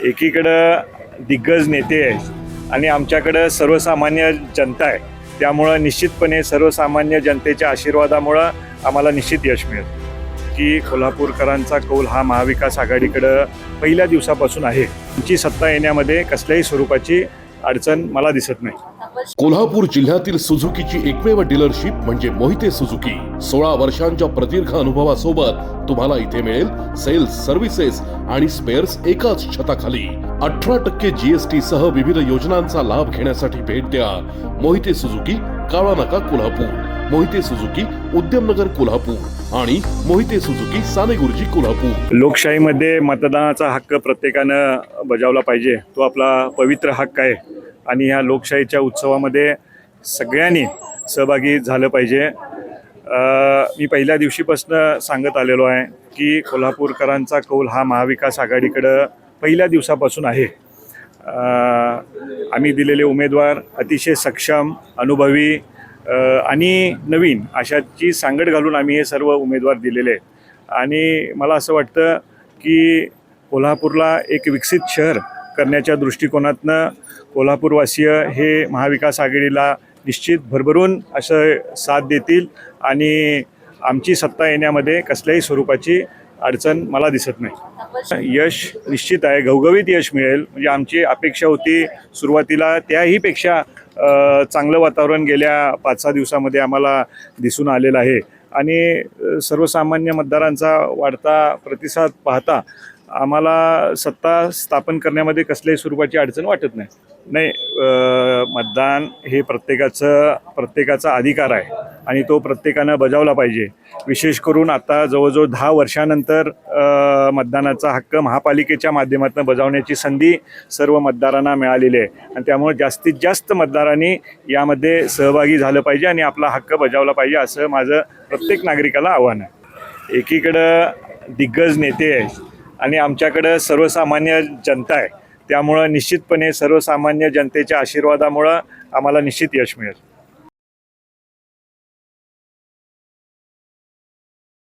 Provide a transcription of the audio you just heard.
एकीकडं दिग्गज नेते आहेत आणि आमच्याकडं सर्वसामान्य जनता आहे. त्यामुळं निश्चितपणे सर्वसामान्य जनतेच्या आशीर्वादामुळं आम्हाला निश्चित यश मिळेल की कोल्हापूरकरांचा कौल हा महाविकास आघाडीकडं पहिल्या दिवसापासून आहे. आमची सत्ता येण्यामध्ये कसल्याही स्वरूपाची अडचण मला दिसत नाही. कोल्हापूर जिल्ह्यातील सुझुकीची एकमेव डीलरशिप म्हणजे मोहिते सुझुकी. 16 वर्षांच्या प्रदीर्घ अनुभवासोबत तुम्हाला इथे मिळेल सेल्स, सर्व्हिसेस आणि स्पेअर्स एकाच छताखाली. 18% GST सह विविध योजनांचा लाभ घेण्यासाठी भेट द्या. मोहिते सुझुकी, काळा नाका, कोल्हापूर. मोहिते सुझुकी, उद्यमनगर, कोल्हापूर आणि मोहिते सुझुकी, सानेगुरुजी, कोल्हापूर. लोकशाहीमध्ये मतदानाचा हक्क प्रत्येकानं बजावला पाहिजे. तो आपला पवित्र हक्क आहे आणि ह्या लोकशाहीच्या उत्सवामध्ये सगळ्यांनी सहभागी झालं पाहिजे. मी पहिल्या दिवशीपासून सांगत आलेलो आहे की कोल्हापूरकरांचा कौल हा महाविकास आघाडीकडं पहिल्या दिवसापासून आहे. आम्ही दिलेले उमेदवार अतिशय सक्षम, अनुभवी आणि नवीन अशाची सांगड घालून आम्ही हे सर्व उमेदवार दिलेले आहेत आणि मला असं वाटतं की कोल्हापूरला एक विकसित शहर करण्याच्या दृष्टिकोनातनं कोल्हापूरवासीय हे महाविकास आघाडीला निश्चित भरभरून असं साथ देतील आणि आमची सत्ता येण्यामध्ये कसल्याही स्वरूपाची अडचण मला दिसत नाही. यश निश्चित आहे, घवघवीत यश मिळेल. म्हणजे आमची अपेक्षा होती सुरुवातीला त्याहीपेक्षा चांगलं वातावरण गेल्या 5-6 दिवसामध्ये आम्हाला दिसून आलेलं आहे आणि सर्वसामान्य मतदारांचा वाढता प्रतिसाद पाहता आम्हाला सत्ता स्थापन करण्यामध्ये कसल्याही स्वरूपाची अडचण वाटत नाही. मतदान हे प्रत्येकाचा अधिकार आहे आणि तो प्रत्येकानं बजावला पाहिजे. विशेष करून आता जवळजवळ 10 वर्षानंतर मतदानाचा हक्क महापालिकेच्या माध्यमातून बजावण्याची संधी सर्व मतदारांना मिळालेली आहे आणि त्यामुळे जास्तीत जास्त मतदारांनी यामध्ये सहभागी झालं पाहिजे आणि आपला हक्क बजावला पाहिजे असं माझं प्रत्येक नागरिकाला आव्हान आहे. एकीकडं दिग्गज नेते आहेत आणि आमच्याकडं सर्वसामान्य जनता आहे. त्यामुळं निश्चितपणे सर्वसामान्य जनतेच्या आशीर्वादामुळं आम्हाला निश्चित यश मिळेल.